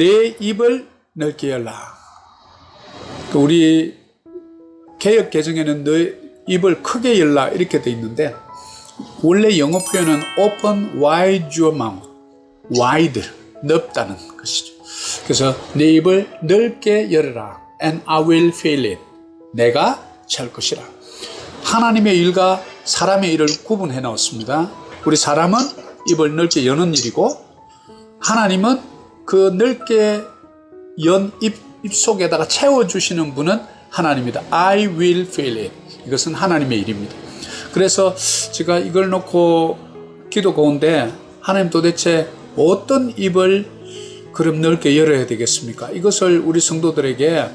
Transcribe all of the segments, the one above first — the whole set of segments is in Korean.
내 입을 넓게 열라. 우리 개역 개정에는 너 입을 크게 열라 이렇게 돼 있는데, 원래 영어 표현은 open wide your mouth, wide, 넓다는 것이죠. 그래서 내 입을 넓게 열어라. And I will fill it. 내가 채울 것이라. 하나님의 일과 사람의 일을 구분해 놓았습니다. 우리 사람은 입을 넓게 여는 일이고, 하나님은 그 넓게 연 입 속에다가 채워주시는 분은 하나님이다. I will fill it. 이것은 하나님의 일입니다. 그래서 제가 이걸 놓고 기도 가운데, 하나님 도대체 어떤 입을 그럼 넓게 열어야 되겠습니까? 이것을 우리 성도들에게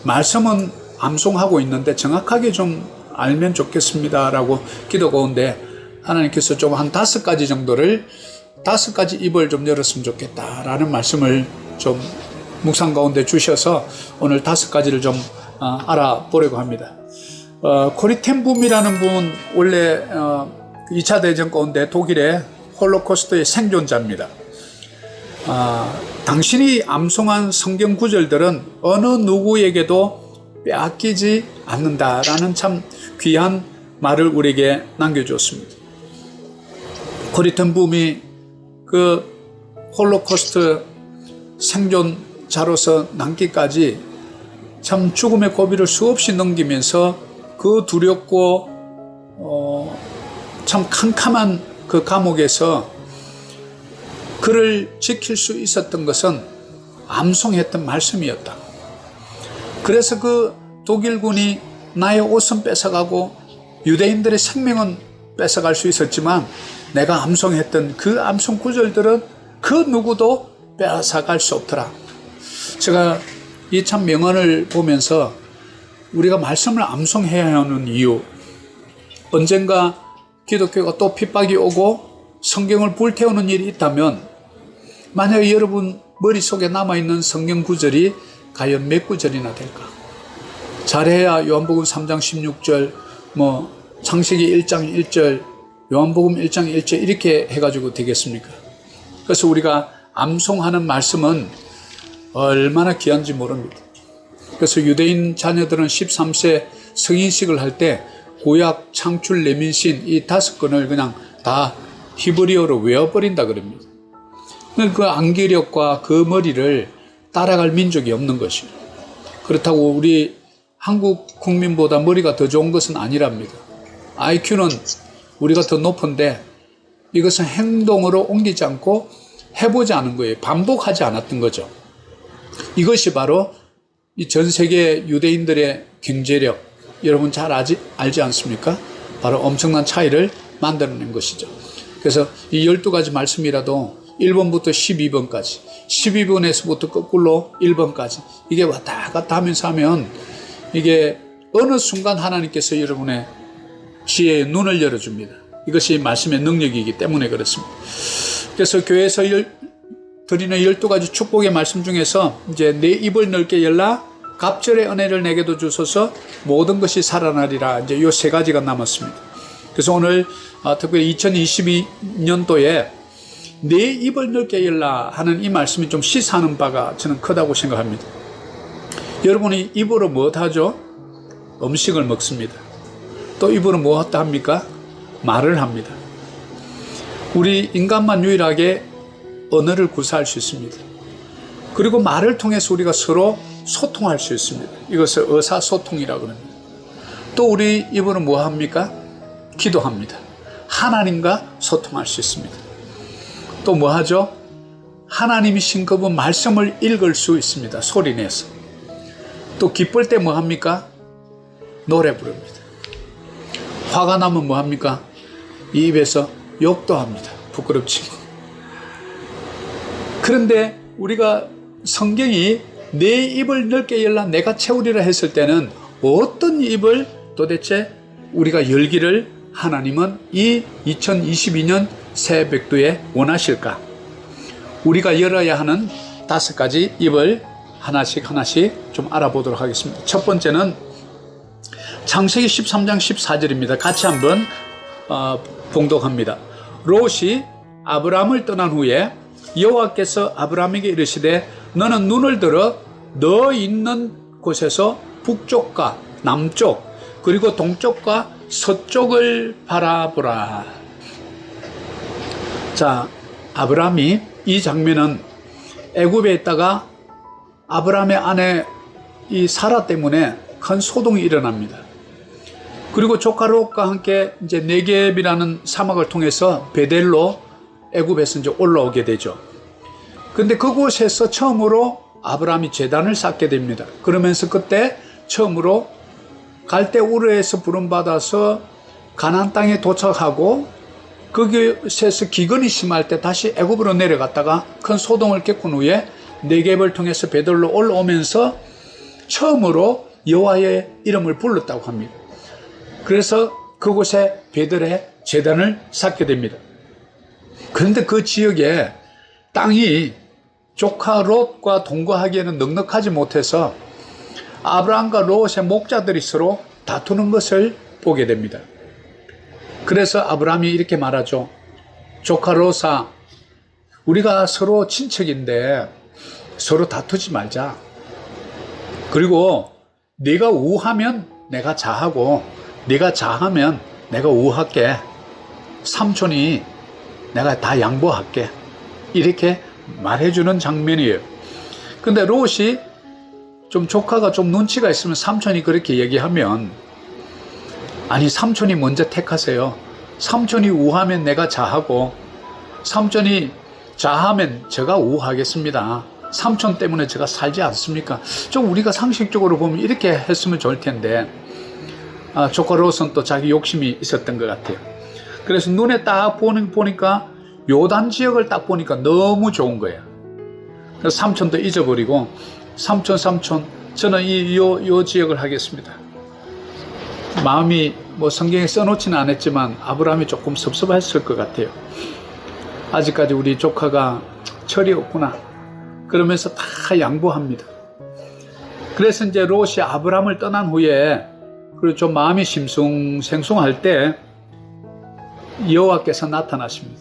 말씀은 암송하고 있는데 정확하게 좀 알면 좋겠습니다 라고 기도 가운데, 하나님께서 좀 한 5가지 정도를, 5가지 입을 좀 열었으면 좋겠다 라는 말씀을 좀 묵상 가운데 주셔서 오늘 5가지를 좀 알아보려고 합니다. 코리텐붐이라는 분, 원래 2차 대전 가운데 독일의 홀로코스트의 생존자입니다. 당신이 암송한 성경 구절들은 어느 누구에게도 빼앗기지 않는다라는 참 귀한 말을 우리에게 남겨주었습니다. 코리텐붐이 그 홀로코스트 생존자로서 남기까지 참 죽음의 고비를 수없이 넘기면서 그 두렵고 참 캄캄한 그 감옥에서 그를 지킬 수 있었던 것은 암송했던 말씀이었다. 그래서 그 독일군이 나의 옷은 뺏어가고 유대인들의 생명은 뺏어갈 수 있었지만, 내가 암송했던 그 암송 구절들은 그 누구도 빼앗아갈 수 없더라. 제가 이 참 명언을 보면서 우리가 말씀을 암송해야 하는 이유, 언젠가 기독교가 또 핍박이 오고 성경을 불태우는 일이 있다면, 만약에 여러분 머릿속에 남아있는 성경 구절이 과연 몇 구절이나 될까? 잘해야 요한복음 3장 16절, 창세기 1장 1절, 요한복음 1장 1절 이렇게 해가지고 되겠습니까? 그래서 우리가 암송하는 말씀은 얼마나 귀한지 모릅니다. 그래서 유대인 자녀들은 13세 성인식을 할 때 구약, 창출, 레민신 이 5권을 그냥 다 히브리어로 외워버린다 그럽니다. 그 암기력과 그 머리를 따라갈 민족이 없는 것이에요. 그렇다고 우리 한국 국민보다 머리가 더 좋은 것은 아니랍니다. IQ는 우리가 더 높은데 이것은 행동으로 옮기지 않고 해보지 않은 거예요. 반복하지 않았던 거죠. 이것이 바로 이 전 세계 유대인들의 경제력, 여러분 잘 알지 않습니까? 바로 엄청난 차이를 만들어낸 것이죠. 그래서 이 12가지 말씀이라도 1번부터 12번까지, 12번에서부터 거꾸로 1번까지 이게 왔다 갔다 하면서 하면 이게 어느 순간 하나님께서 여러분의 지혜의 눈을 열어줍니다. 이것이 말씀의 능력이기 때문에 그렇습니다. 그래서 교회에서 드리는 12가지 축복의 말씀 중에서 이제 내 입을 넓게 열라, 갑절의 은혜를 내게도 주소서, 모든 것이 살아나리라, 이제 이 3가지가 남았습니다. 그래서 오늘 특별히 2022년도에 내 입을 넓게 열라 하는 이 말씀이 좀 시사하는 바가 저는 크다고 생각합니다. 여러분이 입으로 무엇 하죠? 음식을 먹습니다. 또 입으로 무엇 합니까? 말을 합니다. 우리 인간만 유일하게 언어를 구사할 수 있습니다. 그리고 말을 통해서 우리가 서로 소통할 수 있습니다. 이것을 의사소통이라고 합니다. 또 우리 입으로 뭐 합니까? 기도합니다. 하나님과 소통할 수 있습니다. 또 뭐 하죠? 하나님이신 그분 말씀을 읽을 수 있습니다. 소리내서. 또 기쁠 때 뭐 합니까? 노래 부릅니다. 화가 나면 뭐 합니까? 이 입에서 욕도 합니다. 부끄럽지. 그런데 우리가 성경이 내 입을 넓게 열라 내가 채우리라 했을 때는 어떤 입을 도대체 우리가 열기를 하나님은 이 2022년 새 백두에 원하실까? 우리가 열어야 하는 5가지 입을 하나씩 좀 알아보도록 하겠습니다. 첫 번째는 창세기 13장 14절입니다. 같이 한번 봉독합니다. 롯이 아브람을 떠난 후에 여호와께서 아브람에게 이르시되 너는 눈을 들어 너 있는 곳에서 북쪽과 남쪽 그리고 동쪽과 서쪽을 바라보라. 자, 아브라함이 이 장면은 애굽에 있다가 아브라함의 아내 이 사라 때문에 큰 소동이 일어납니다. 그리고 조카 롯과 함께 이제 네겝이라는 사막을 통해서 베델로 애굽에서 이제 올라오게 되죠. 근데 그곳에서 처음으로 아브라함이 제단을 쌓게 됩니다. 그러면서 그때 처음으로 갈대 우르에서 부름받아서 가나안 땅에 도착하고 그곳에서 기근이 심할 때 다시 애굽으로 내려갔다가 큰 소동을 겪은 후에 네겝을 통해서 베델로 올라오면서 처음으로 여호와의 이름을 불렀다고 합니다. 그래서 그곳에 베델에 제단을 쌓게 됩니다. 그런데 그 지역에 땅이 조카 롯과 동거하기에는 넉넉하지 못해서 아브라함과 롯의 목자들이 서로 다투는 것을 보게 됩니다. 그래서 아브라함이 이렇게 말하죠. 조카 롯아, 우리가 서로 친척인데 서로 다투지 말자. 그리고 네가 우하면 내가 자하고 네가 자하면 내가 우할게. 삼촌이 내가 다 양보할게. 이렇게 말해주는 장면이에요. 근데 롯이 좀 조카가 좀 눈치가 있으면 삼촌이 그렇게 얘기하면 아니 삼촌이 먼저 택하세요. 삼촌이 우하면 내가 자하고 삼촌이 자하면 제가 우하겠습니다. 삼촌 때문에 제가 살지 않습니까? 좀 우리가 상식적으로 보면 이렇게 했으면 좋을 텐데 조카 롯은 또 자기 욕심이 있었던 것 같아요. 그래서 눈에 딱 보니까 요단 지역을 딱 보니까 너무 좋은 거예요. 그래서 삼촌도 잊어버리고 삼촌 저는 요 지역을 하겠습니다. 마음이 뭐 성경에 써놓지는 않았지만 아브라함이 조금 섭섭했을 것 같아요. 아직까지 우리 조카가 철이 없구나. 그러면서 다 양보합니다. 그래서 이제 롯이 아브라함을 떠난 후에 그리고 좀 마음이 심숭생숭할 때 여호와께서 나타나십니다.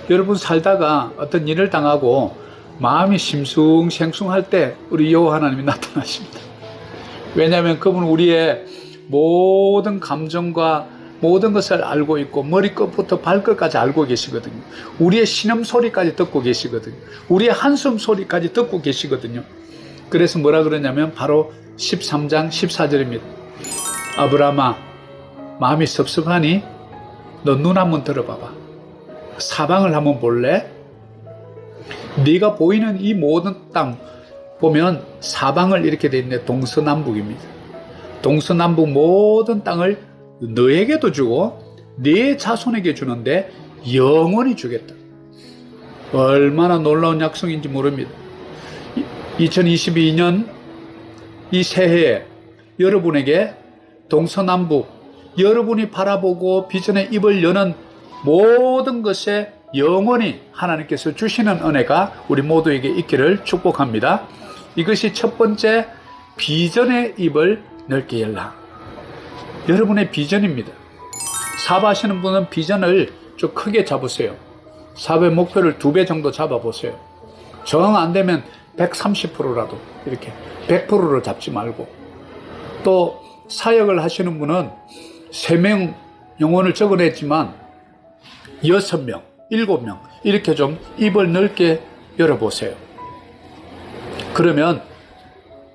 여러분 살다가 어떤 일을 당하고 마음이 심숭생숭할 때 우리 여호와 하나님이 나타나십니다. 왜냐하면 그분은 우리의 모든 감정과 모든 것을 알고 있고 머리끝부터 발끝까지 알고 계시거든요. 우리의 신음소리까지 듣고 계시거든요. 우리의 한숨소리까지 듣고 계시거든요. 그래서 뭐라 그러냐면 바로 13장 14절입니다. 아브라함아, 마음이 섭섭하니 너 눈 한번 들어봐봐. 사방을 한번 볼래? 네가 보이는 이 모든 땅 보면 사방을 이렇게 돼 있네. 동서남북입니다. 동서남북 모든 땅을 너에게도 주고 네 자손에게 주는데 영원히 주겠다. 얼마나 놀라운 약속인지 모릅니다. 2022년 이 새해에 여러분에게 동서남북 여러분이 바라보고 비전의 입을 여는 모든 것에 영원히 하나님께서 주시는 은혜가 우리 모두에게 있기를 축복합니다. 이것이 첫 번째 비전의 입을 넓게 열라. 여러분의 비전입니다. 사업하시는 분은 비전을 좀 크게 잡으세요. 사업의 목표를 2배 정도 잡아보세요. 정 안 되면 130%라도 이렇게 100%를 잡지 말고, 또 사역을 하시는 분은 3명 영혼을 적어냈지만 6명, 7명 이렇게 좀 입을 넓게 열어보세요. 그러면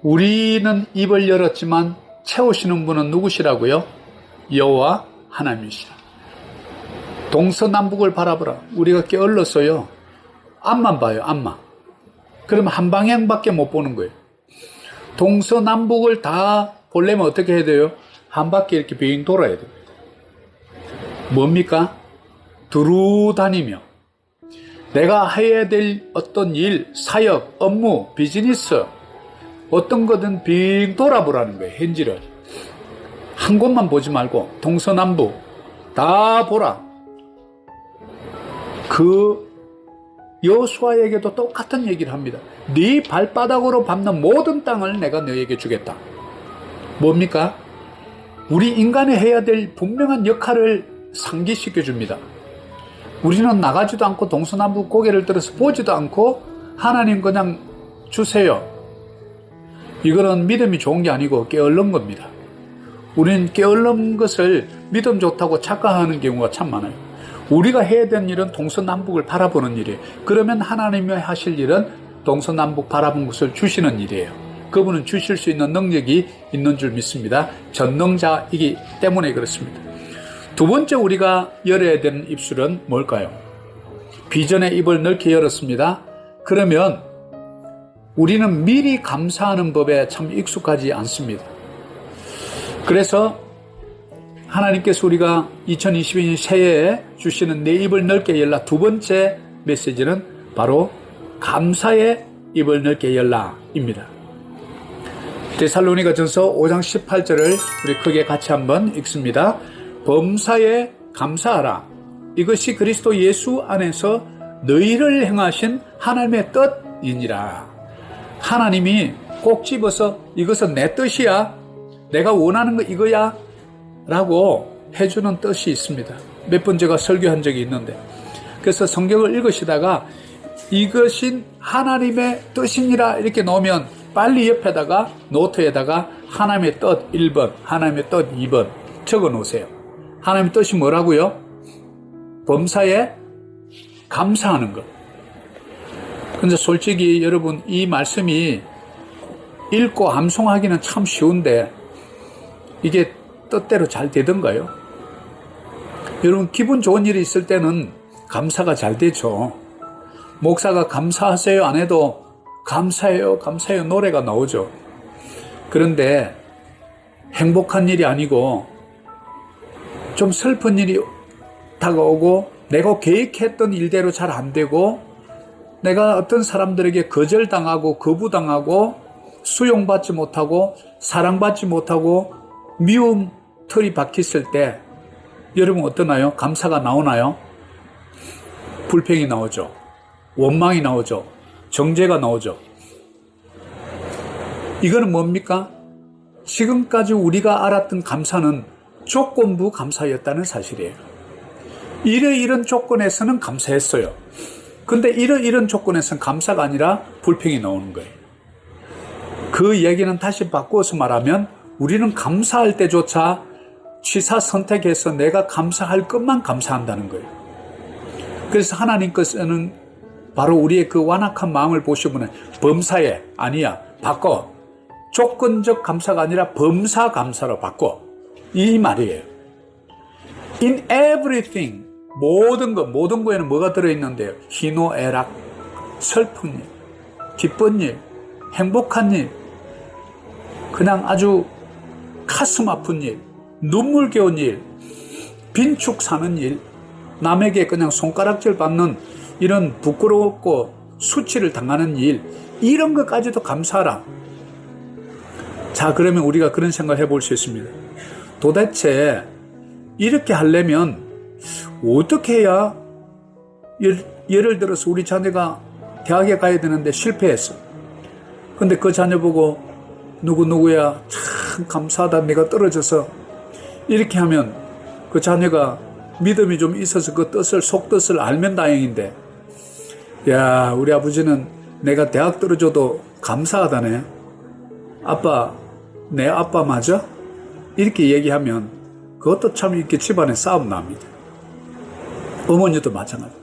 우리는 입을 열었지만 채우시는 분은 누구시라고요? 여호와 하나님이시라. 동서남북을 바라보라. 우리가 게을렀어요. 앞만 봐요. 앞만. 그러면 한 방향밖에 못 보는 거예요. 동서남북을 다 보려면 어떻게 해야 돼요? 한 바퀴 이렇게 빙 돌아야 됩니다. 뭡니까? 두루 다니며 내가 해야 될 어떤 일, 사역, 업무, 비즈니스 어떤 거든 빙 돌아보라는 거예요. 현지를 한 곳만 보지 말고 동서남북 다 보라. 그 여호수아에게도 똑같은 얘기를 합니다. 네 발바닥으로 밟는 모든 땅을 내가 너에게 주겠다. 뭡니까? 우리 인간이 해야 될 분명한 역할을 상기시켜 줍니다. 우리는 나가지도 않고 동서남북 고개를 들어서 보지도 않고 하나님 그냥 주세요. 이거는 믿음이 좋은 게 아니고 게을른 겁니다. 우리는 게을른 것을 믿음 좋다고 착각하는 경우가 참 많아요. 우리가 해야 되는 일은 동서남북을 바라보는 일이에요. 그러면 하나님이 하실 일은 동서남북 바라본 것을 주시는 일이에요. 그분은 주실 수 있는 능력이 있는 줄 믿습니다. 전능자이기 때문에 그렇습니다. 두 번째 우리가 열어야 되는 입술은 뭘까요? 비전의 입을 넓게 열었습니다. 그러면 우리는 미리 감사하는 법에 참 익숙하지 않습니다. 그래서 하나님께서 우리가 2022년 새해에 주시는 내 입을 넓게 열라 두 번째 메시지는 바로 감사의 입을 넓게 열라입니다. 데살로니가전서 5장 18절을 우리 크게 같이 한번 읽습니다. 범사에 감사하라. 이것이 그리스도 예수 안에서 너희를 행하신 하나님의 뜻이니라. 하나님이 꼭 집어서 이것은 내 뜻이야, 내가 원하는 거 이거야 라고 해주는 뜻이 있습니다. 몇 번 제가 설교한 적이 있는데, 그래서 성경을 읽으시다가 이것이 하나님의 뜻이니라 이렇게 놓으면 빨리 옆에다가 노트에다가 하나님의 뜻 1번, 하나님의 뜻 2번 적어 놓으세요. 하나님의 뜻이 뭐라고요? 범사에 감사하는 것. 근데 솔직히 여러분, 이 말씀이 읽고 암송하기는 참 쉬운데 이게 뜻대로 잘 되던가요? 여러분, 기분 좋은 일이 있을 때는 감사가 잘 되죠. 목사가 감사하세요 안 해도 감사해요, 감사해요 노래가 나오죠. 그런데 행복한 일이 아니고 좀 슬픈 일이 다가오고 내가 계획했던 일대로 잘 안 되고 내가 어떤 사람들에게 거절당하고 거부당하고 수용받지 못하고 사랑받지 못하고 미움 털이 박혔을 때 여러분 어떠나요? 감사가 나오나요? 불평이 나오죠. 원망이 나오죠. 정죄가 나오죠. 이거는 뭡니까? 지금까지 우리가 알았던 감사는 조건부 감사였다는 사실이에요. 이런 조건에서는 감사했어요. 근데 이런 조건에서는 감사가 아니라 불평이 나오는 거예요. 그 얘기는 다시 바꾸어서 말하면 우리는 감사할 때조차 취사 선택해서 내가 감사할 것만 감사한다는 거예요. 그래서 하나님께서는 바로 우리의 그 완악한 마음을 보시면 범사에 아니야 바꿔, 조건적 감사가 아니라 범사 감사로 바꿔, 이 말이에요. In everything, 모든 거에는 뭐가 들어있는데요? 희노애락, 슬픈 일, 기쁜 일, 행복한 일, 그냥 아주 가슴 아픈 일, 눈물겨운 일, 빈축 사는 일, 남에게 그냥 손가락질 받는 이런 부끄럽고 수치를 당하는 일, 이런 것까지도 감사하라. 자, 그러면 우리가 그런 생각을 해볼 수 있습니다. 도대체 이렇게 하려면 어떻게 해야, 예를 들어서 우리 자녀가 대학에 가야 되는데 실패했어. 근데 그 자녀 보고 누구야 참 감사하다 내가 떨어져서, 이렇게 하면 그 자녀가 믿음이 좀 있어서 그 속뜻을 알면 다행인데, 야, 우리 아버지는 내가 대학 떨어져도 감사하다네. 아빠, 내 아빠 맞아? 이렇게 얘기하면 그것도 참 이렇게 집안에 싸움 납니다. 어머니도 마찬가지.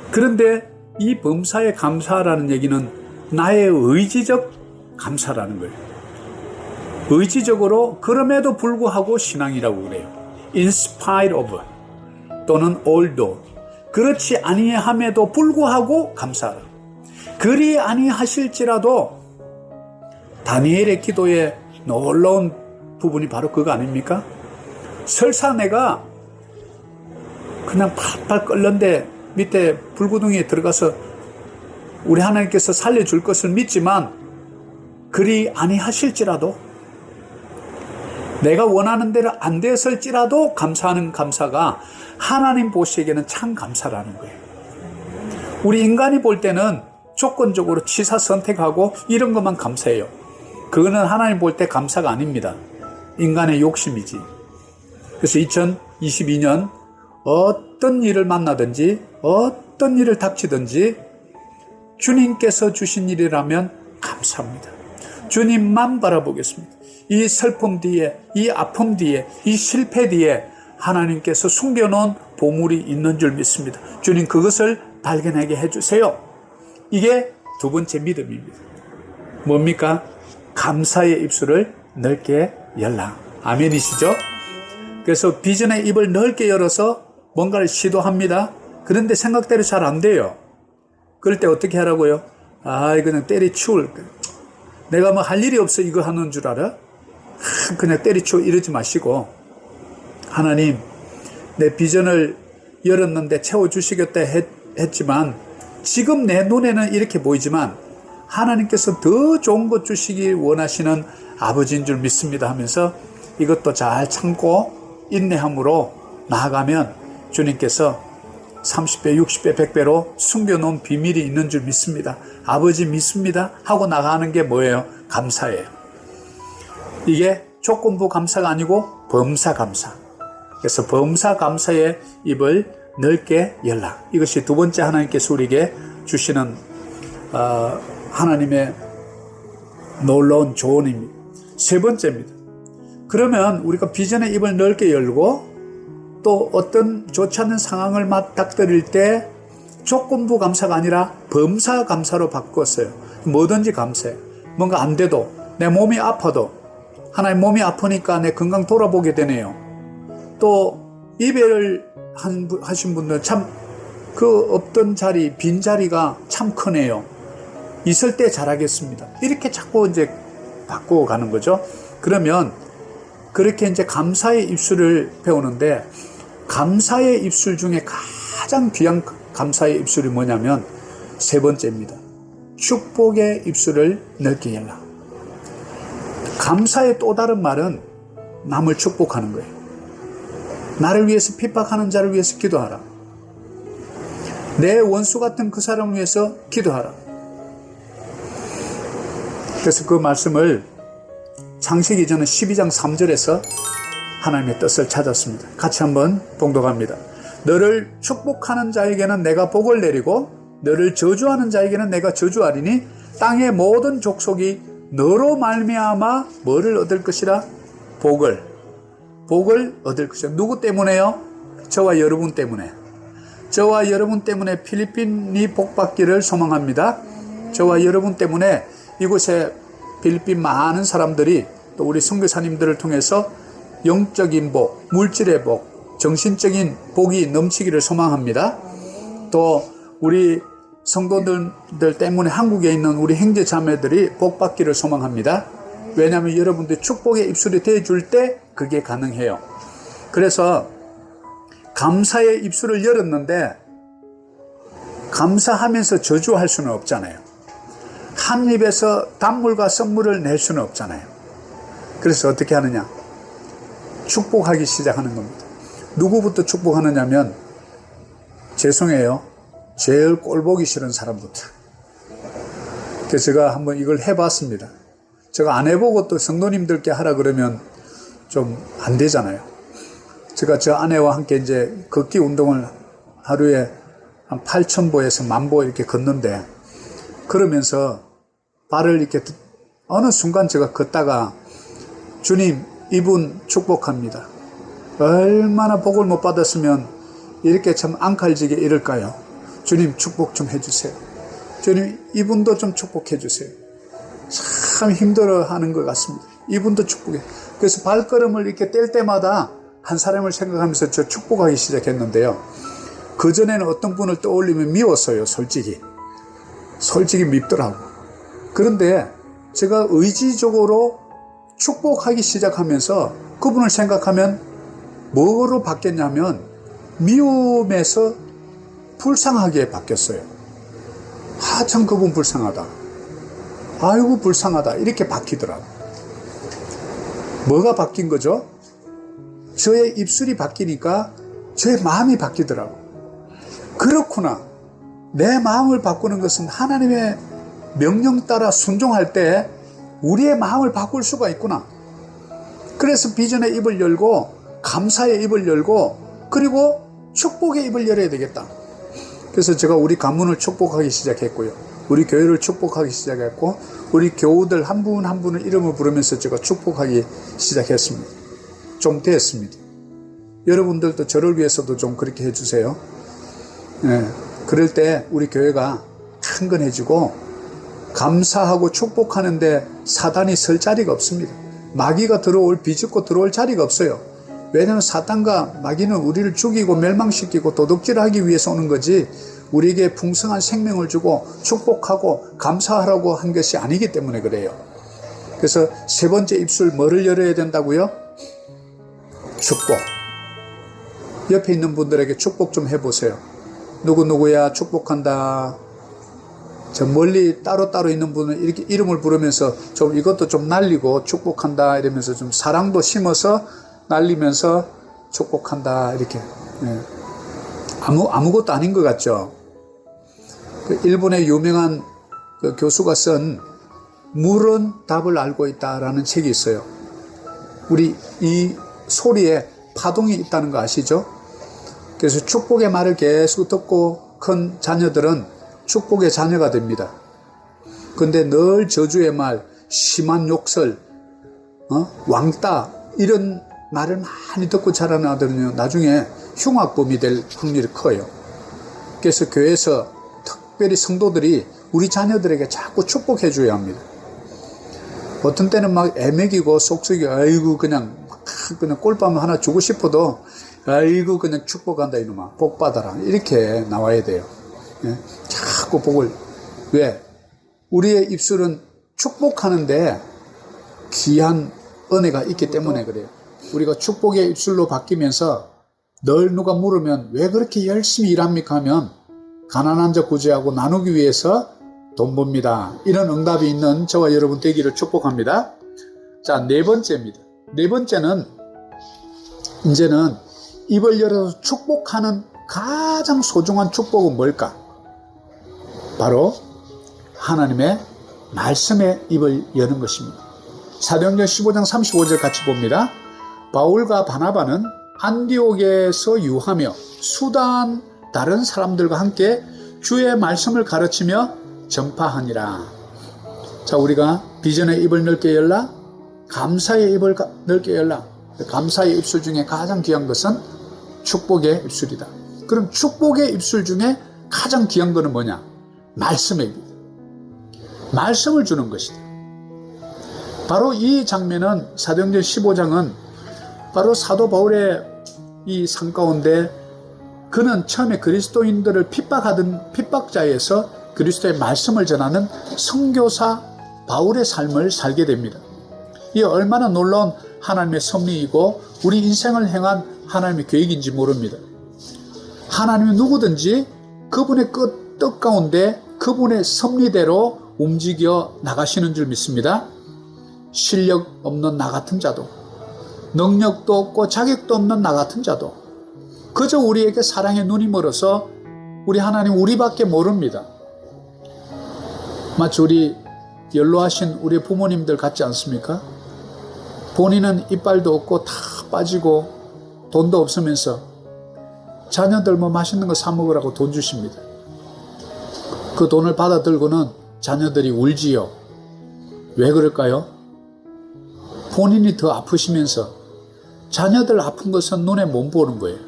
그런데 이 범사에 감사라는 얘기는 나의 의지적 감사라는 거예요. 의지적으로, 그럼에도 불구하고 신앙이라고 그래요. In spite of 또는 although, 그렇지 아니함에도 불구하고 감사하라. 그리 아니하실지라도, 다니엘의 기도에 놀라운 부분이 바로 그거 아닙니까? 설사 내가 그냥 팔팔 끓는데 밑에 불구덩이에 들어가서 우리 하나님께서 살려줄 것을 믿지만 그리 아니하실지라도, 내가 원하는 대로 안 됐을지라도 감사하는 감사가 하나님 보시기에는 참 감사라는 거예요. 우리 인간이 볼 때는 조건적으로 취사 선택하고 이런 것만 감사해요. 그거는 하나님 볼 때 감사가 아닙니다. 인간의 욕심이지. 그래서 2022년 어떤 일을 만나든지 어떤 일을 닥치든지 주님께서 주신 일이라면 감사합니다. 주님만 바라보겠습니다. 이 슬픔 뒤에, 이 아픔 뒤에, 이 실패 뒤에 하나님께서 숨겨놓은 보물이 있는 줄 믿습니다. 주님 그것을 발견하게 해주세요. 이게 두 번째 믿음입니다. 뭡니까? 감사의 입술을 넓게 열라. 아멘이시죠? 그래서 비전의 입을 넓게 열어서 뭔가를 시도합니다. 그런데 생각대로 잘 안 돼요. 그럴 때 어떻게 하라고요? 그냥 때리치울. 내가 뭐 할 일이 없어 이거 하는 줄 알아? 그냥 때리치워 이러지 마시고, 하나님 내 비전을 열었는데 채워주시겠다 했지만 지금 내 눈에는 이렇게 보이지만 하나님께서 더 좋은 것 주시기 원하시는 아버지인 줄 믿습니다 하면서 이것도 잘 참고 인내함으로 나아가면 주님께서 30배, 60배, 100배로 숨겨놓은 비밀이 있는 줄 믿습니다. 아버지 믿습니다 하고 나가는 게 뭐예요? 감사예요. 이게 조건부 감사가 아니고 범사 감사. 그래서 범사 감사의 입을 넓게 열라. 이것이 두 번째 하나님께서 우리에게 주시는 하나님의 놀라운 조언입니다. 세 번째입니다. 그러면 우리가 비전의 입을 넓게 열고 또 어떤 좋지 않은 상황을 맞닥뜨릴 때 조건부 감사가 아니라 범사 감사로 바꿨어요. 뭐든지 감사해. 뭔가 안 돼도, 내 몸이 아파도, 하나님 몸이 아프니까 내 건강 돌아보게 되네요. 또 이별을 하신 분들 참 그 없던 자리, 빈자리가 참 크네요. 있을 때 잘하겠습니다. 이렇게 자꾸 이제 바꾸어 가는 거죠. 그러면 그렇게 이제 감사의 입술을 배우는데, 감사의 입술 중에 가장 귀한 감사의 입술이 뭐냐면 세 번째입니다. 축복의 입술을 넓게 열라. 감사의 또 다른 말은 남을 축복하는 거예요. 나를 위해서 핍박하는 자를 위해서 기도하라. 내 원수 같은 그 사람을 위해서 기도하라. 그래서 그 말씀을 창세기 저는 12장 3절에서 하나님의 뜻을 찾았습니다. 같이 한번 봉독합니다. 너를 축복하는 자에게는 내가 복을 내리고 너를 저주하는 자에게는 내가 저주하리니 땅의 모든 족속이 너로 말미암아 뭐를 얻을 것이라? 복을 얻을 것이라. 누구 때문에요? 저와 여러분 때문에. 저와 여러분 때문에 필리핀이 복받기를 소망합니다. 저와 여러분 때문에 이곳에 필리핀 많은 사람들이 또 우리 선교사님들을 통해서 영적인 복, 물질의 복, 정신적인 복이 넘치기를 소망합니다. 또 우리 성도들 때문에 한국에 있는 우리 형제 자매들이 복받기를 소망합니다. 왜냐하면 여러분들 축복의 입술이 대줄 때 그게 가능해요. 그래서 감사의 입술을 열었는데 감사하면서 저주할 수는 없잖아요. 한 입에서 단물과 선물을 낼 수는 없잖아요. 그래서 어떻게 하느냐? 축복하기 시작하는 겁니다. 누구부터 축복하느냐면, 죄송해요, 제일 꼴보기 싫은 사람부터. 그래서 제가 한번 이걸 해봤습니다. 제가 안 해보고 또 성도님들께 하라 그러면 좀 안 되잖아요. 제가 저 아내와 함께 이제 걷기 운동을 하루에 한 8,000보에서 10,000보 이렇게 걷는데, 그러면서 발을 이렇게 어느 순간 제가 걷다가 주님, 이분 축복합니다. 얼마나 복을 못 받았으면 이렇게 참 앙칼지게 이럴까요? 주님 축복 좀 해주세요. 주님 이분도 좀 축복해 주세요. 참 힘들어하는 것 같습니다. 이분도 축복해. 그래서 발걸음을 이렇게 뗄 때마다 한 사람을 생각하면서 저 축복하기 시작했는데요. 그전에는 어떤 분을 떠올리면 미웠어요. 솔직히 밉더라고. 그런데 제가 의지적으로 축복하기 시작하면서 그분을 생각하면 뭐로 바뀌었냐면 미움에서 불쌍하게 바뀌었어요. 참 그분 불쌍하다. 아이고 불쌍하다. 이렇게 바뀌더라고. 뭐가 바뀐 거죠? 저의 입술이 바뀌니까 저의 마음이 바뀌더라고. 그렇구나. 내 마음을 바꾸는 것은 하나님의 명령 따라 순종할 때 우리의 마음을 바꿀 수가 있구나. 그래서 비전의 입을 열고 감사의 입을 열고 그리고 축복의 입을 열어야 되겠다. 그래서 제가 우리 가문을 축복하기 시작했고요. 우리 교회를 축복하기 시작했고 우리 교우들 한 분 한 분의 이름을 부르면서 제가 축복하기 시작했습니다. 좀 됐습니다. 여러분들도 저를 위해서도 좀 그렇게 해주세요. 예, 그럴 때 우리 교회가 강건해지고 감사하고 축복하는데 사단이 설 자리가 없습니다. 마귀가 비집고 들어올 자리가 없어요. 왜냐하면 사단과 마귀는 우리를 죽이고 멸망시키고 도둑질하기 위해서 오는 거지 우리에게 풍성한 생명을 주고 축복하고 감사하라고 한 것이 아니기 때문에 그래요. 그래서 세 번째 입술 뭐를 열어야 된다고요? 축복. 옆에 있는 분들에게 축복 좀 해보세요. 누구누구야 축복한다. 저 멀리 따로따로 있는 분은 이렇게 이름을 부르면서 좀 이것도 좀 날리고 축복한다 이러면서 좀 사랑도 심어서 날리면서 축복한다 이렇게. 예. 아무것도 아닌 것 같죠. 그 일본의 유명한 그 교수가 쓴 물은 답을 알고 있다라는 책이 있어요. 우리 이 소리에 파동이 있다는 거 아시죠? 그래서 축복의 말을 계속 듣고 큰 자녀들은 축복의 자녀가 됩니다. 근데 늘 저주의 말, 심한 욕설, 왕따 이런 말을 많이 듣고 자라는 아들은요 나중에 흉악범이 될 확률이 커요. 그래서 교회에서 특별히 성도들이 우리 자녀들에게 자꾸 축복해 줘야 합니다. 어떤 때는 막 애매기고 속썩이 아이고 그냥 꼴밤 하나 주고 싶어도 아이고 그냥 축복한다 이놈아 복 받아라 이렇게 나와야 돼요. 예? 자꾸 복을. 왜? 우리의 입술은 축복하는데 귀한 은혜가 있기 때문에 그래요. 우리가 축복의 입술로 바뀌면서 늘 누가 물으면 왜 그렇게 열심히 일합니까 하면 가난한 자 구제하고 나누기 위해서 돈 법니다. 이런 응답이 있는 저와 여러분 되기를 축복합니다. 자, 네 번째입니다. 네 번째는 이제는 입을 열어서 축복하는 가장 소중한 축복은 뭘까? 바로 하나님의 말씀에 입을 여는 것입니다. 사도행전 15장 35절 같이 봅니다. 바울과 바나바는 안디옥에서 유하며 수다한 다른 사람들과 함께 주의 말씀을 가르치며 전파하니라. 자, 우리가 비전의 입을 넓게 열라, 감사의 입을 넓게 열라. 감사의 입술 중에 가장 귀한 것은 축복의 입술이다. 그럼 축복의 입술 중에 가장 귀한 것은 뭐냐? 말씀의 입이다. 말씀을 주는 것이다. 바로 이 장면은 사도행전 15장은 바로 사도 바울의 이 삶 가운데 그는 처음에 그리스도인들을 핍박하던 핍박자에서 그리스도의 말씀을 전하는 선교사 바울의 삶을 살게 됩니다. 이 얼마나 놀라운 하나님의 섭리이고 우리 인생을 향한 하나님의 계획인지 모릅니다. 하나님은 누구든지 그분의 뜻 가운데 그분의 섭리대로 움직여 나가시는 줄 믿습니다. 실력 없는 나 같은 자도, 능력도 없고 자격도 없는 나 같은 자도 그저 우리에게 사랑의 눈이 멀어서 우리 하나님 우리밖에 모릅니다. 마치 우리 연로하신 우리 부모님들 같지 않습니까? 본인은 이빨도 없고 다 빠지고 돈도 없으면서 자녀들 뭐 맛있는 거 사 먹으라고 돈 주십니다. 그 돈을 받아 들고는 자녀들이 울지요. 왜 그럴까요? 본인이 더 아프시면서 자녀들 아픈 것은 눈에 못 보는 거예요.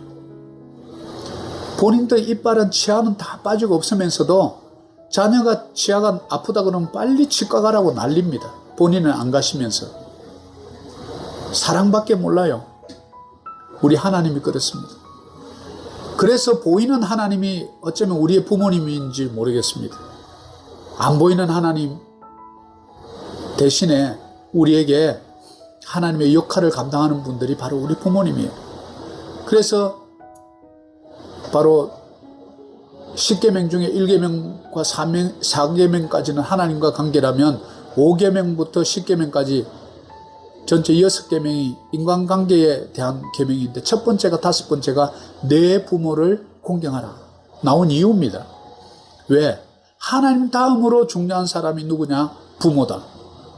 본인도 이빨은 치아는 다 빠지고 없으면서도 자녀가 치아가 아프다 그러면 빨리 치과 가라고 난립니다. 본인은 안 가시면서. 사랑밖에 몰라요. 우리 하나님이 그렇습니다. 그래서 보이는 하나님이 어쩌면 우리의 부모님인지 모르겠습니다. 안 보이는 하나님 대신에 우리에게 하나님의 역할을 감당하는 분들이 바로 우리 부모님이에요. 그래서 바로 10계명 중에 1계명과 4계명까지는 하나님과 관계라면 5계명부터 10계명까지 전체 6계명이 인간관계에 대한 계명인데 첫 번째가 5번째가 내 부모를 공경하라 나온 이유입니다. 왜? 하나님 다음으로 중요한 사람이 누구냐? 부모다.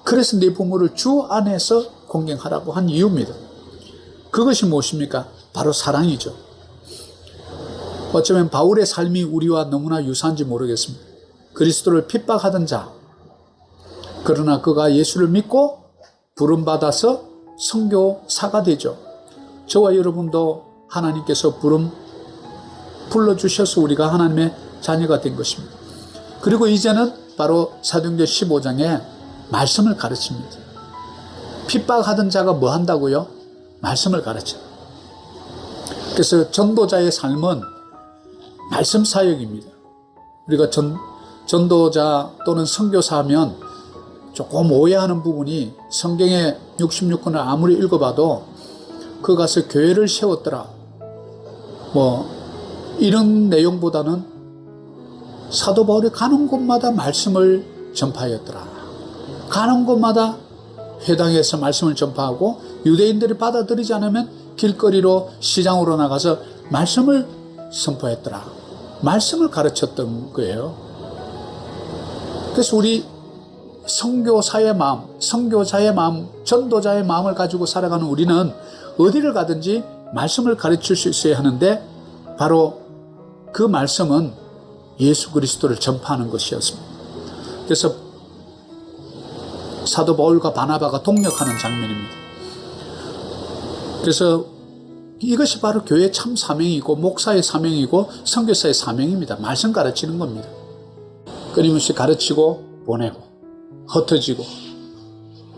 그래서 내 부모를 주 안에서 공경하라고 한 이유입니다. 그것이 무엇입니까? 바로 사랑이죠. 어쩌면 바울의 삶이 우리와 너무나 유사한지 모르겠습니다. 그리스도를 핍박하던 자, 그러나 그가 예수를 믿고 부름받아서 선교사가 되죠. 저와 여러분도 하나님께서 불러주셔서 우리가 하나님의 자녀가 된 것입니다. 그리고 이제는 바로 사도행전 15장에 말씀을 가르칩니다. 핍박하던 자가 뭐 한다고요? 말씀을 가르쳐요. 그래서 전도자의 삶은 말씀 사역입니다. 우리가 전도자 또는 선교사 하면 조금 오해하는 부분이 성경의 66권을 아무리 읽어봐도 그 가서 교회를 세웠더라 뭐 이런 내용보다는 사도 바울이 가는 곳마다 말씀을 전파하였더라. 가는 곳마다 회당에서 말씀을 전파하고 유대인들이 받아들이지 않으면 길거리로 시장으로 나가서 말씀을 선포했더라. 말씀을 가르쳤던 거예요. 그래서 우리 선교사의 마음, 선교자의 마음, 전도자의 마음을 가지고 살아가는 우리는 어디를 가든지 말씀을 가르칠 수 있어야 하는데 바로 그 말씀은 예수 그리스도를 전파하는 것이었습니다. 그래서 사도 바울과 바나바가 동력하는 장면입니다. 그래서 이것이 바로 교회의 참 사명이고 목사의 사명이고 선교사의 사명입니다. 말씀 가르치는 겁니다. 끊임없이 가르치고 보내고 흩어지고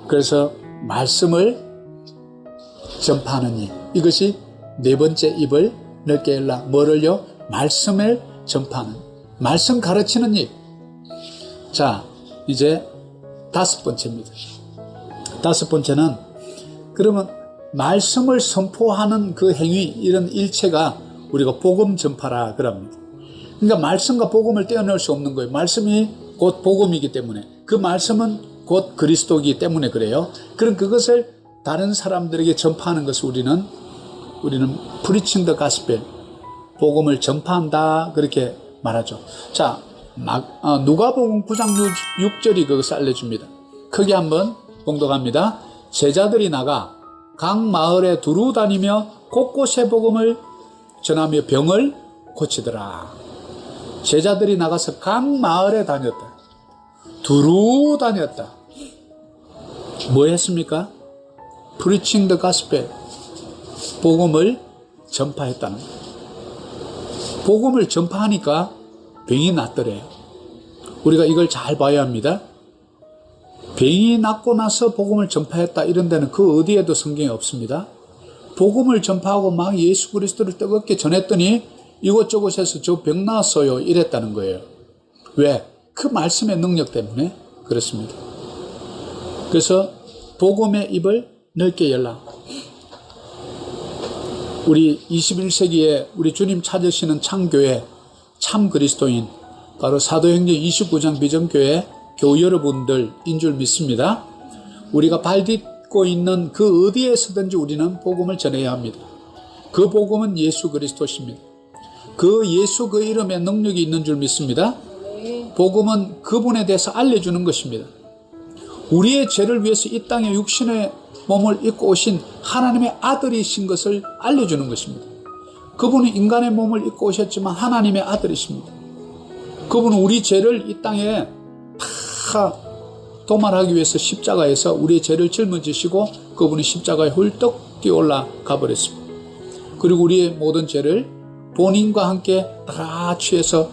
그래서 말씀을 전파하는 일, 이것이 네 번째 입을 넓게 열라. 뭐를요? 말씀을 전파하는, 말씀 가르치는 일. 자, 이제 다섯 번째입니다. 다섯 번째는 그러면 말씀을 선포하는 그 행위, 이런 일체가 우리가 복음 전파라 그럽니다. 그러니까 말씀과 복음을 떼어낼 수 없는 거예요. 말씀이 곧 복음이기 때문에, 그 말씀은 곧 그리스도이기 때문에 그래요. 그럼 그것을 다른 사람들에게 전파하는 것을 우리는 preaching the gospel, 복음을 전파한다 그렇게 말하죠. 자, 누가복음 9장 6절이 그것을 알려줍니다. 크게 한번 봉독합니다. 제자들이 나가 각 마을에 두루 다니며 곳곳에 복음을 전하며 병을 고치더라. 제자들이 나가서 각 마을에 다녔다. 두루 다녔다. 뭐 했습니까? Preaching the gospel, 복음을 전파했다는 거예요. 복음을 전파하니까 병이 낫더래요. 우리가 이걸 잘 봐야 합니다. 병이 낫고 나서 복음을 전파했다 이런 데는 그 어디에도 성경에 없습니다. 복음을 전파하고 막 예수 그리스도를 뜨겁게 전했더니 이곳저곳에서 저 병 나았어요 이랬다는 거예요. 왜? 그 말씀의 능력 때문에 그렇습니다. 그래서 복음의 입을 넓게 열라. 우리 21세기에 우리 주님 찾으시는 참교회, 참 그리스도인, 바로 사도행전 29장 비전교회 교우 여러분들인 줄 믿습니다. 우리가 발딛고 있는 그 어디에서든지 우리는 복음을 전해야 합니다. 그 복음은 예수 그리스도십니다. 그 예수 그 이름에 능력이 있는 줄 믿습니다. 복음은 그분에 대해서 알려주는 것입니다. 우리의 죄를 위해서 이 땅에 육신의 몸을 입고 오신 하나님의 아들이신 것을 알려주는 것입니다. 그분은 인간의 몸을 입고 오셨지만 하나님의 아들이십니다. 그분은 우리 죄를 이 땅에 다 도말하기 위해서 십자가에서 우리의 죄를 짊어지시고 그분이 십자가에 훌떡 뛰어 올라가 버렸습니다. 그리고 우리의 모든 죄를 본인과 함께 다 취해서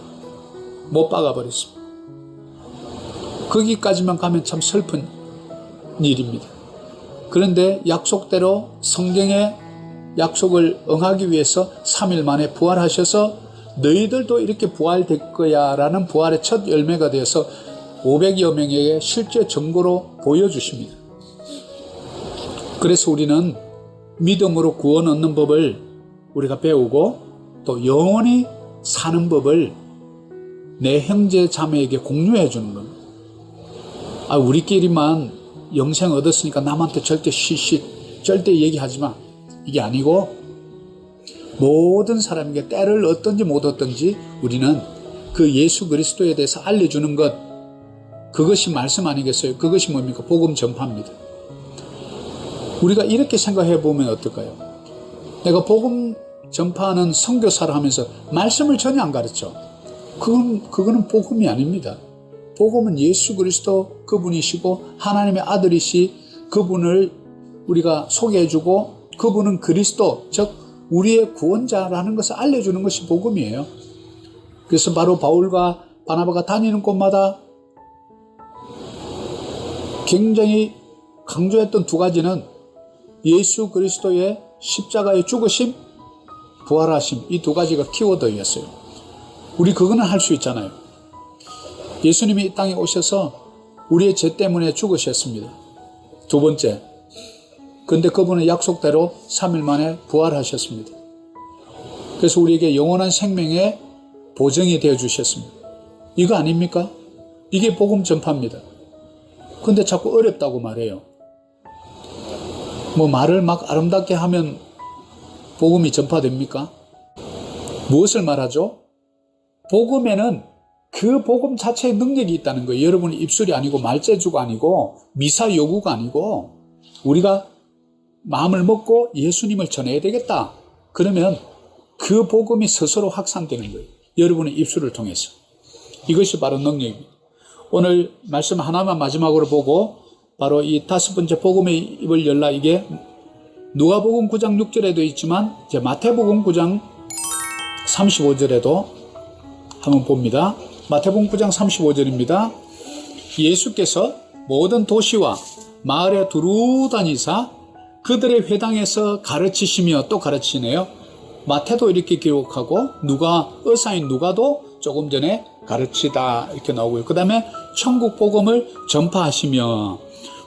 못 박아 버렸습니다. 거기까지만 가면 참 슬픈 일입니다. 그런데 약속대로 성경의 약속을 응하기 위해서 3일 만에 부활하셔서 너희들도 이렇게 부활될 거야 라는 부활의 첫 열매가 되어서 500여 명에게 실제 증거로 보여주십니다. 그래서 우리는 믿음으로 구원 얻는 법을 우리가 배우고 또 영원히 사는 법을 내 형제 자매에게 공유해 주는 겁니다. 우리끼리만 영생 얻었으니까 남한테 절대 절대 얘기하지 마. 이게 아니고 모든 사람에게 때를 얻든지 못 얻든지 우리는 그 예수 그리스도에 대해서 알려주는 것, 그것이 말씀 아니겠어요? 그것이 뭡니까? 복음 전파입니다. 우리가 이렇게 생각해 보면 어떨까요? 내가 복음 전파하는 선교사를 하면서 말씀을 전혀 안 가르쳐. 그거는 복음이 아닙니다. 복음은 예수 그리스도 그분이시고 하나님의 아들이시 그분을 우리가 소개해주고 그분은 그리스도, 즉 우리의 구원자라는 것을 알려주는 것이 복음이에요. 그래서 바로 바울과 바나바가 다니는 곳마다 굉장히 강조했던 두 가지는 예수 그리스도의 십자가의 죽으심, 부활하심, 이 두 가지가 키워드였어요. 우리 그거는 할 수 있잖아요. 예수님이 이 땅에 오셔서 우리의 죄 때문에 죽으셨습니다. 두 번째, 근데 그분은 약속대로 3일 만에 부활하셨습니다. 그래서 우리에게 영원한 생명의 보증이 되어 주셨습니다. 이거 아닙니까? 이게 복음 전파입니다. 근데 자꾸 어렵다고 말해요. 뭐 말을 막 아름답게 하면 복음이 전파됩니까? 무엇을 말하죠? 복음에는 그 복음 자체의 능력이 있다는 거예요. 여러분의 입술이 아니고 말재주가 아니고 미사 요구가 아니고 우리가 마음을 먹고 예수님을 전해야 되겠다. 그러면 그 복음이 스스로 확산되는 거예요. 여러분의 입술을 통해서. 이것이 바로 능력입니다. 오늘 말씀 하나만 마지막으로 보고 바로 이 5번째 복음의 입을 열라, 이게 누가복음 9장 6절에도 있지만 이제 마태복음 9장 35절에도 한번 봅니다. 마태복음 9장 35절입니다. 예수께서 모든 도시와 마을에 두루 다니사 그들의 회당에서 가르치시며, 또 가르치네요. 마태도 이렇게 기록하고 의사인 누가도 조금 전에 가르치다 이렇게 나오고요. 그 다음에 천국 복음을 전파하시며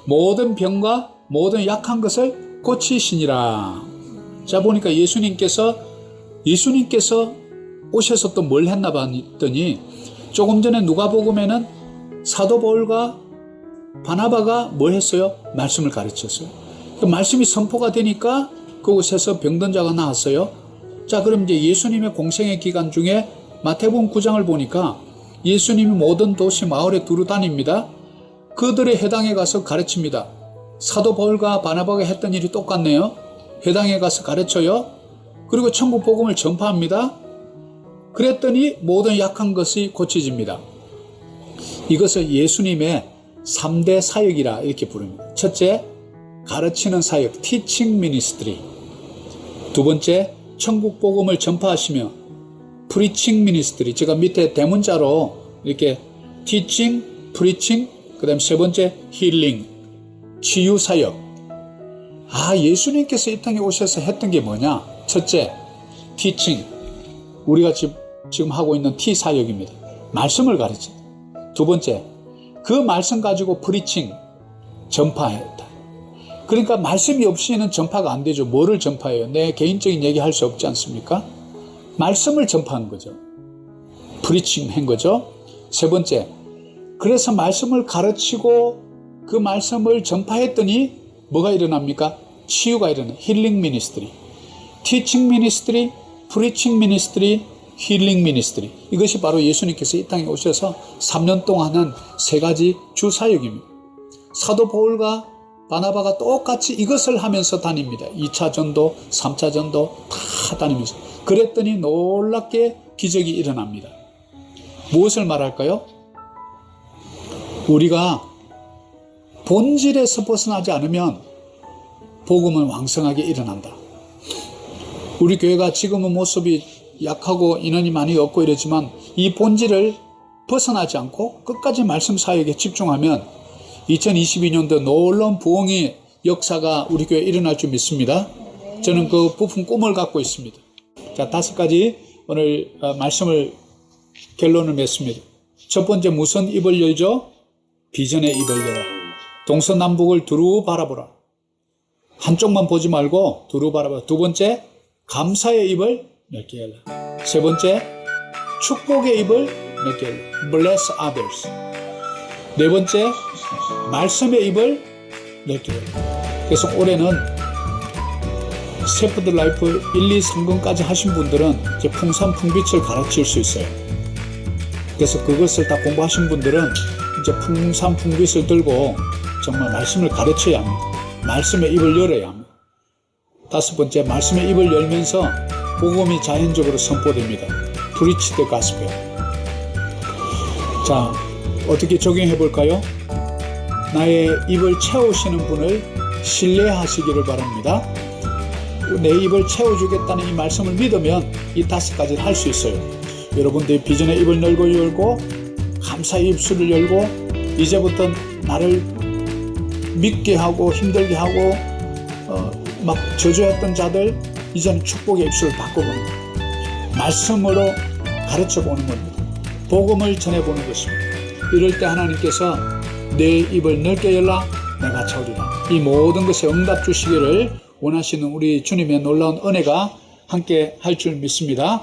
모든 병과 모든 약한 것을 고치시니라. 자, 보니까 예수님께서 오셔서 또 뭘 했나 봤더니 조금 전에 누가복음에는 사도 바울과 바나바가 뭘 했어요? 말씀을 가르쳤어요. 그 말씀이 선포가 되니까 그곳에서 병든 자가 나왔어요. 자, 그럼 이제 예수님의 공생의 기간 중에 마태복음 9장을 보니까 예수님이 모든 도시 마을에 두루 다닙니다. 그들의 회당에 가서 가르칩니다. 사도 바울과 바나바가 했던 일이 똑같네요. 회당에 가서 가르쳐요. 그리고 천국 복음을 전파합니다. 그랬더니 모든 약한 것이 고쳐집니다. 이것을 예수님의 3대 사역이라 이렇게 부릅니다. 첫째, 가르치는 사역, teaching ministry. 두 번째, 천국 복음을 전파하시며 preaching ministry. 제가 밑에 대문자로 이렇게 teaching, preaching, 그 다음 세 번째 healing, 치유 사역. 예수님께서 이 땅에 오셔서 했던 게 뭐냐? 첫째, teaching. 우리가 지금 하고 있는 T 사역입니다. 말씀을 가르쳐. 두 번째, 그 말씀 가지고 preaching, 전파했다. 그러니까 말씀이 없이는 전파가 안 되죠. 뭐를 전파해요? 내 개인적인 얘기 할 수 없지 않습니까? 말씀을 전파한 거죠. preaching 한 거죠. 세 번째, 그래서 말씀을 가르치고 그 말씀을 전파했더니 뭐가 일어납니까? 치유가 일어나. 힐링 미니스트리. 티칭 미니스트리, 프리칭 미니스트리, 힐링 미니스트리. 이것이 바로 예수님께서 이 땅에 오셔서 3년 동안 한 세 가지 주 사역입니다. 사도 바울과 바나바가 똑같이 이것을 하면서 다닙니다. 2차 전도, 3차 전도 다 다니면서. 그랬더니 놀랍게 기적이 일어납니다. 무엇을 말할까요? 우리가 본질에서 벗어나지 않으면 복음은 왕성하게 일어난다. 우리 교회가 지금은 모습이 약하고 인원이 많이 없고 이러지만 이 본질을 벗어나지 않고 끝까지 말씀 사역에 집중하면 2022년도 놀라운 부흥의 역사가 우리 교회에 일어날 줄 믿습니다. 저는 그 부푼 꿈을 갖고 있습니다. 자, 5가지 오늘 말씀을 결론을 맺습니다. 첫 번째, 무슨 입을 열죠? 비전의 입을 열어. 동서남북을 두루 바라보라. 한쪽만 보지 말고 두루 바라보라. 두 번째, 감사의 입을 넓게 열라. 세 번째, 축복의 입을 넓게 열라. Bless others. 네 번째, 말씀의 입을 넓게 열라. 그래서 올해는 세프드 라이프 1, 2, 3권까지 하신 분들은 이제 풍산풍빛을 가르칠 수 있어요. 그래서 그것을 다 공부하신 분들은 이제 풍산풍빛을 들고 정말 말씀을 가르쳐야 합니다. 말씀의 입을 열어야 합니다. 5번째, 말씀의 입을 열면서 복음이 자연적으로 선포됩니다. Preach the gospel. 자, 어떻게 적용해 볼까요? 나의 입을 채우시는 분을 신뢰하시기를 바랍니다. 내 입을 채워주겠다는 이 말씀을 믿으면 이 5가지를 할 수 있어요. 여러분들이 비전의 입을 열고 감사의 입술을 열고 이제부터 나를 믿게 하고 힘들게 하고 막 저주했던 자들 이제는 축복의 입술을 바꿔보는 거예요. 말씀으로 가르쳐보는 겁니다. 복음을 전해보는 것입니다. 이럴 때 하나님께서 내 입을 넓게 열라 내가 채우리라. 이 모든 것에 응답 주시기를 원하시는 우리 주님의 놀라운 은혜가 함께 할 줄 믿습니다.